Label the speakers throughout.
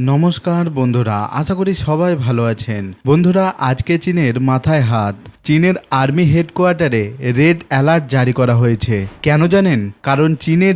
Speaker 1: নমস্কার বন্ধুরা, আশা করি সবাই ভালো আছেন। বন্ধুরা, আজকে চীনের মাথায় হাত। চীনের আর্মি হেডকোয়ার্টারে রেড অ্যালার্ট জারি করা হয়েছে। কেন জানেন? কারণ চীনের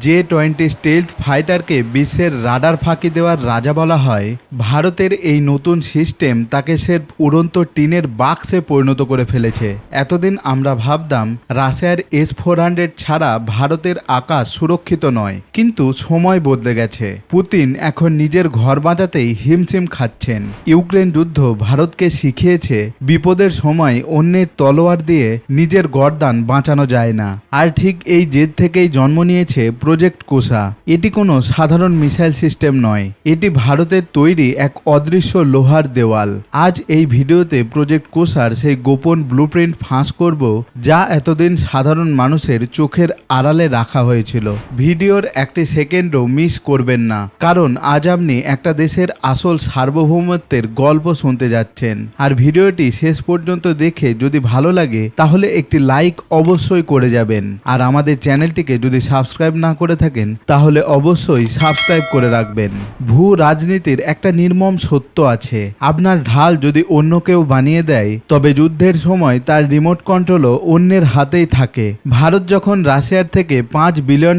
Speaker 1: J-20 স্টেলথ ফাইটারকে বিশ্বের রাডার ফাঁকি দেওয়ার রাজা বলা হয়, ভারতের এই নতুন সিস্টেম তাকে সেরফ উড়ন্ত টিনের বাক্সে পরিণত করে ফেলেছে। এতদিন আমরা ভাবতাম রাশিয়ার S-400 ছাড়া ভারতের আকাশ সুরক্ষিত নয়, কিন্তু সময় বদলে গেছে। পুতিন এখন নিজের ঘর বাঁচাতেই হিমশিম খাচ্ছেন। ইউক্রেন যুদ্ধ ভারতকে শিখিয়েছে বিপদের সময় অন্যের তলোয়ার দিয়ে নিজের গর্দান বাঁচানো যায় না। আর ঠিক এই জেদ থেকেই জন্ম নিয়েছে প্রজেক্ট কুসা। এটি কোনো সাধারণ মিসাইল সিস্টেম নয়, এটি ভারতের তৈরি এক অদৃশ্য লোহার দেওয়াল। আজ এই ভিডিওতে প্রজেক্ট কুসার সেই গোপন ব্লুপ্রিন্ট ফাঁস করব, যা এতদিন সাধারণ মানুষের চোখের আড়ালে রাখা হয়েছিল। ভিডিওর একটি সেকেন্ডও মিস করবেন না, কারণ আজ আপনি একটা দেশের আসল সার্বভৌমত্বের গল্প শুনতে যাচ্ছেন। আর ভিডিওটি শেষ পর্যন্ত দেখে যদি ভালো লাগে তাহলে একটি লাইক অবশ্যই করে যাবেন। আর আমাদের চ্যানেলটিকে যদি সাবস্ক্রাইব না করে থাকেন তাহলে অবশ্যই সাবস্ক্রাইব করে রাখবেন। ভূ রাজনীতির একটা নির্মম সত্য আছে, আপনার ঢাল যদি অন্য কেউ বানিয়ে দেয় তবে যুদ্ধের সময় তার রিমোট কন্ট্রোলও অন্যের হাতেই থাকে। ভারত যখন রাশিয়ার থেকে $5 বিলিয়ন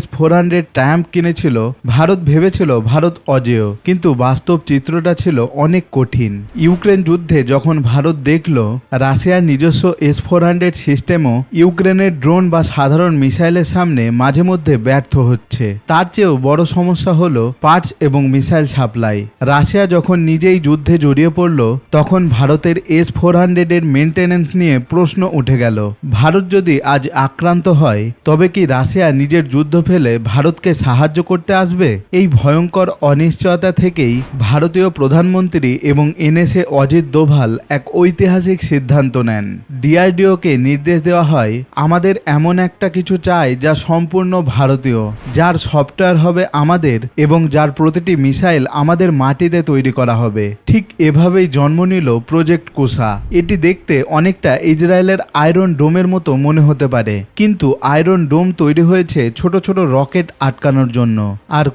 Speaker 1: S-400 ট্যাম্প কিনেছিল, ভারত ভেবেছিল ভারত অজেয়, কিন্তু বাস্তব চিত্রটা ছিল অনেক কঠিন। ইউক্রেন যুদ্ধে যখন ভারত দেখল রাশিয়ার নিজস্ব S-400 সিস্টেমও ইউক্রেনের ড্রোন বা সাধারণ মিসাইলের সামনে মাঝে মধ্যে ব্যর্থ হচ্ছে, তার চেয়েও বড় সমস্যা হলো পার্টস এবং মিসাইল সাপ্লাই। রাশিয়া যখন নিজেই যুদ্ধে জড়িয়ে পড়ল, তখন ভারতের S-400 এর মেনটেন্যান্স নিয়ে প্রশ্ন উঠে গেল। ভারত যদি আজ আক্রান্ত হয় তবে কি রাশিয়া নিজের যুদ্ধ ফেলে ভারতকে সাহায্য করতে আসবে? এই ভয়ঙ্কর অনিশ্চয়তা থেকেই ভারতীয় প্রধানমন্ত্রী এবং NSA অজিত দোভাল এক ঐতিহাসিক সিদ্ধান্ত নেন। DRDOকে নির্দেশ দেওয়া হয়, আমাদের এমন একটা কিছু চাই যা সম্পূর্ণ ভারতীয়, যার সফটওয়্যার হবে আমাদের এবং যার প্রতিটি মিসাইল আমাদের মাটিতে তৈরি করা হবে। ঠিক এভাবেই জন্ম নিল প্রজেক্ট কুসা। এটি দেখতে অনেকটা ইসরায়েলের আয়রন ডোমের মতো মনে হতে পারে, কিন্তু আয়রন ডোম তৈরি হয়েছে ছোট ছোট রকেট আটকানোর জন্য, আর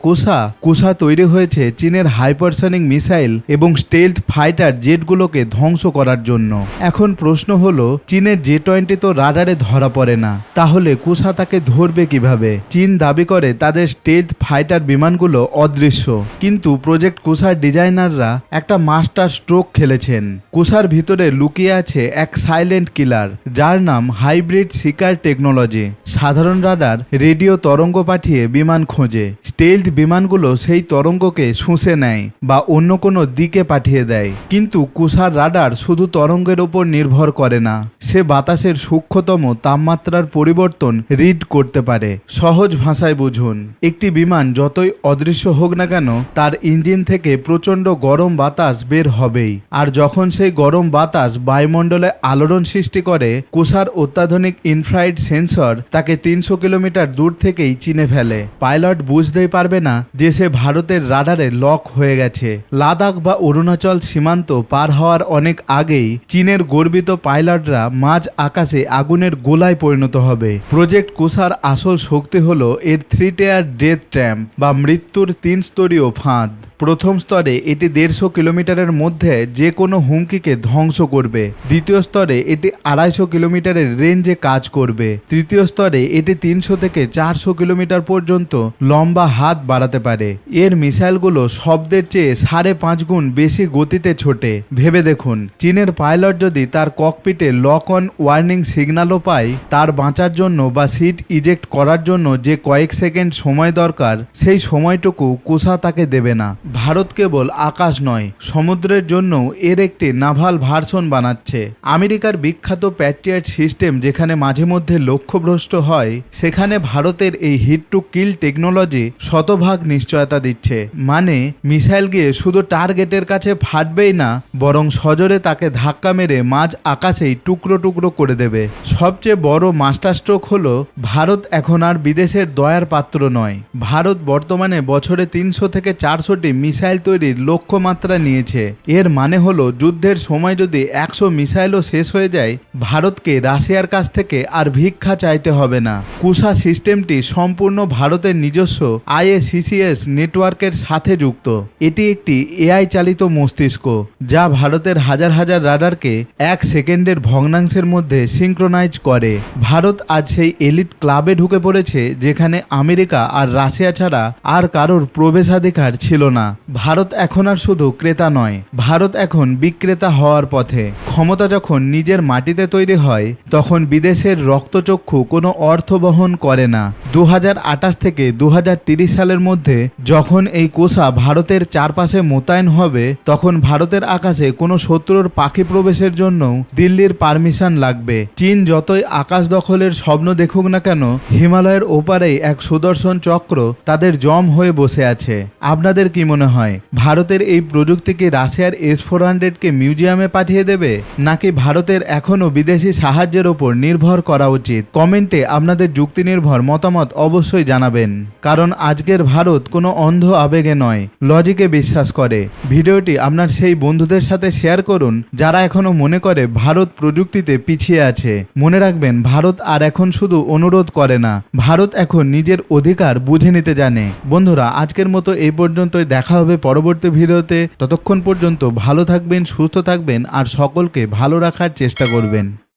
Speaker 1: কুসা তৈরি হয়েছে চীনের হাইপারসনিক মিসাইল এবং স্টেলথ ফাইটার জেটগুলোকে ধ্বংস করার জন্য। এখন প্রশ্ন হলো, চীনের J-20 তো রাডারে ধরা পড়ে না, তাহলে কুসা তাকে ধরবে কিভাবে? চীন দাবি করে তাদের স্টেলথ ফাইটার বিমানগুলো অদৃশ্য, কিন্তু প্রজেক্ট কুসার ডিজাইনাররা একটা মাস্টার স্ট্রোক খেলেছেন। কুসার ভিতরে লুকিয়ে আছে এক সাইলেন্ট কিলার, যার নাম হাইব্রিড সিকার টেকনোলজি। সাধারণ রাডার রেডিও তরঙ্গ পাঠিয়ে বিমান খোঁজে, স্টেলথ বিমানগুলো সেই তরঙ্গকে শুষে নেয় বা অন্য কোনো দিকে পাঠিয়ে দেয়। কিন্তু কুসার রাডার শুধু তরঙ্গের ওপর নির্ভর করে না, সে বাতাসের সূক্ষ্মতম তাপমাত্রার পরিবর্তন রিড করতে পারে। সহজ ভাষায় বুঝুন, একটি বিমান যতই অদৃশ্য হোক না কেন, তার ইঞ্জিন থেকে প্রচণ্ড গরম বাতাস বের হবেই। আর যখন সেই গরম বাতাস বায়ুমণ্ডলে আলোড়ন সৃষ্টি করে, কুসার অত্যাধুনিক ইনফ্রারেড সেন্সর তাকে 300 কিলোমিটার দূর থেকেই চিনে ফেলে। পাইলট বুঝতেই পারবে না যে সে ভারতের রাডারে লক হয়ে গেছে। লাদাখ বা অরুণাচল সীমান্ত পার হওয়ার অনেক আগেই চীনের গর্বিত পাইলটরা মাঝ আকাশে আগুনের গোলায় পরিণত হবে। প্রজেক্ট কুসার আসল শক্তি হলো এর 3 টায়ার ডেথ ট্র্যাম্প বা মৃত্যুর 3 স্তরীয় ফাঁদ। প্রথম স্তরে এটি 150 কিলোমিটারের মধ্যে যে কোনো হুমকিকে ধ্বংস করবে। দ্বিতীয় স্তরে এটি 250 কিলোমিটারের রেঞ্জে কাজ করবে। তৃতীয় স্তরে এটি 300 থেকে 400 কিলোমিটার পর্যন্ত লম্বা হাত বাড়াতে পারে। এর মিসাইলগুলো শব্দের চেয়ে 5.5 গুণ বেশি গতিতে ছোটে। ভেবে দেখুন, চীনের পাইলট যদি তার ককপিটে লক অন ওয়ার্নিং সিগন্যালও পায়, তার বাঁচার জন্য বা সিট ইজেক্ট করার জন্য যে কয়েক সেকেন্ড সময় দরকার, সেই সময়টুকু কুসা তাকে দেবে না। ভারত কেবল আকাশ নয়, সমুদ্রের জন্য এর একটি নাভাল ভার্সন বানাচ্ছে। আমেরিকার বিখ্যাত প্যাট্রিয়ট সিস্টেম যেখানে মাঝে মধ্যে লক্ষ্যভ্রষ্ট হয়, সেখানে ভারতের এই হিট টু কিল টেকনোলজি শতভাগ নিশ্চয়তা দিচ্ছে। মানে মিসাইল গিয়ে শুধু টার্গেটের কাছে ফাটবেই না, বরং সজোরে তাকে ধাক্কা মেরে মাঝ আকাশেই টুকরো টুকরো করে দেবে। সবচেয়ে বড় মাস্টার স্ট্রোক হলো, ভারত এখন আর বিদেশের দয়ার পাত্র নয়। ভারত বর্তমানে বছরে 300 থেকে 400টি মিসাইল তৈরির লক্ষ্যমাত্রা নিয়েছে। এর মানে হলো যুদ্ধের সময় যদি 100 মিসাইলও শেষ হয়ে যায়, ভারতকে রাশিয়ার কাছ থেকে আর ভিক্ষা চাইতে হবে না। কুসা সিস্টেমটি সম্পূর্ণ ভারতের নিজস্ব IACCS নেটওয়ার্কের সাথে যুক্ত। এটি একটি AI চালিত মস্তিষ্ক যা ভারতের হাজার হাজার রাডারকে 1 সেকেন্ডের ভগ্নাংশের মধ্যে সিঙ্ক্রোনাইজ করে। ভারত আজ সেই এলিট ক্লাবে ঢুকে পড়েছে যেখানে আমেরিকা আর রাশিয়া ছাড়া আর কারোর প্রবেশাধিকার ছিল না। ভারত এখন আর শুধু ক্রেতা নয়, ভারত এখন বিক্রেতা হওয়ার পথে। ক্ষমতা যখন নিজের মাটিতে তৈরি হয় তখন বিদেশের রক্তচক্ষু কোনো অর্থ বহন করে না। 2028 থেকে 2030 সালের মধ্যে যখন এই কোষা ভারতের চারপাশে মোতায়েন হবে, তখন ভারতের আকাশে কোনো শত্রুর পাখি প্রবেশের জন্য দিল্লির পারমিশন লাগবে। চীন যতই আকাশ দখলের স্বপ্ন দেখুক না কেন, হিমালয়ের ওপারেই এক সুদর্শন চক্র তাদের জম হয়ে বসে আছে। আপনাদের কি মনে হয়, ভারতের এই প্রযুক্তি কি রাশিয়ার S-400কে মিউজিয়ামে পাঠিয়ে দেবে, নাকি ভারতের এখনও বিদেশি সাহায্যের ওপর নির্ভর করা উচিত? কমেন্টে আপনাদের যুক্তি নির্ভর মতামত অবশ্যই জানাবেন, কারণ আজকের ভারত কোনো অন্ধ আবেগে নয়, লজিকে বিশ্বাস করে। ভিডিওটি আপনার সেই বন্ধুদের সাথে শেয়ার করুন যারা এখনও মনে করে ভারত প্রযুক্তিতে পিছিয়ে আছে। মনে রাখবেন, ভারত আর এখন শুধু অনুরোধ করে না, ভারত এখন নিজের অধিকার বুঝে নিতে জানে। বন্ধুরা, আজকের মতো এই পর্যন্তই। দেখা হবে পরবর্তী ভিডিওতে। ততক্ষণ পর্যন্ত ভালো থাকবেন, সুস্থ থাকবেন আর সকলকে ভালো রাখার চেষ্টা করবেন।